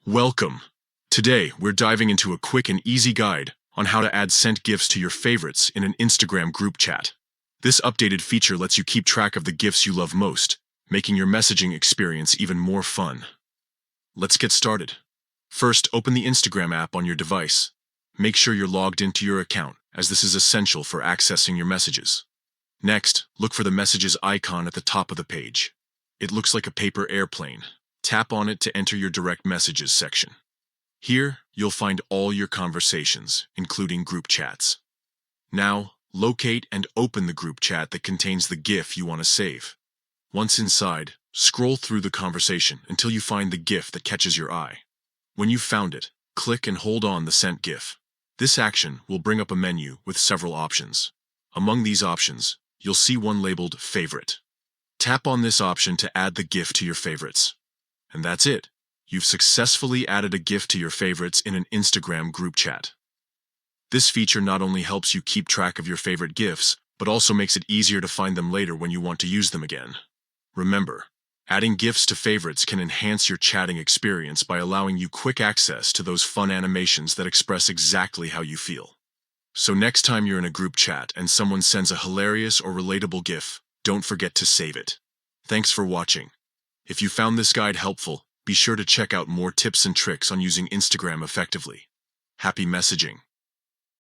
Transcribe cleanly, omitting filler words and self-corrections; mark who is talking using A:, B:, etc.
A: Welcome. Today, we're diving into a quick and easy guide on how to add sent GIFs to your favorites in an Instagram group chat. This updated feature lets you keep track of the GIFs you love most, making your messaging experience even more fun. Let's get started. First, open the Instagram app on your device. Make sure you're logged into your account, as this is essential for accessing your messages. Next, look for the messages icon at the top of the page. It looks like a paper airplane. Tap on it to enter your direct messages section. Here, you'll find all your conversations, including group chats. Now, locate and open the group chat that contains the GIF you want to save. Once inside, scroll through the conversation until you find the GIF that catches your eye. When you've found it, click and hold on the sent GIF. This action will bring up a menu with several options. Among these options, you'll see one labeled Favorite. Tap on this option to add the GIF to your favorites. And that's it. You've successfully added a GIF to your favorites in an Instagram group chat. This feature not only helps you keep track of your favorite GIFs, but also makes it easier to find them later when you want to use them again. Remember, adding GIFs to favorites can enhance your chatting experience by allowing you quick access to those fun animations that express exactly how you feel. So next time you're in a group chat and someone sends a hilarious or relatable GIF, don't forget to save it. Thanks for watching. If you found this guide helpful, be sure to check out more tips and tricks on using Instagram effectively. Happy messaging!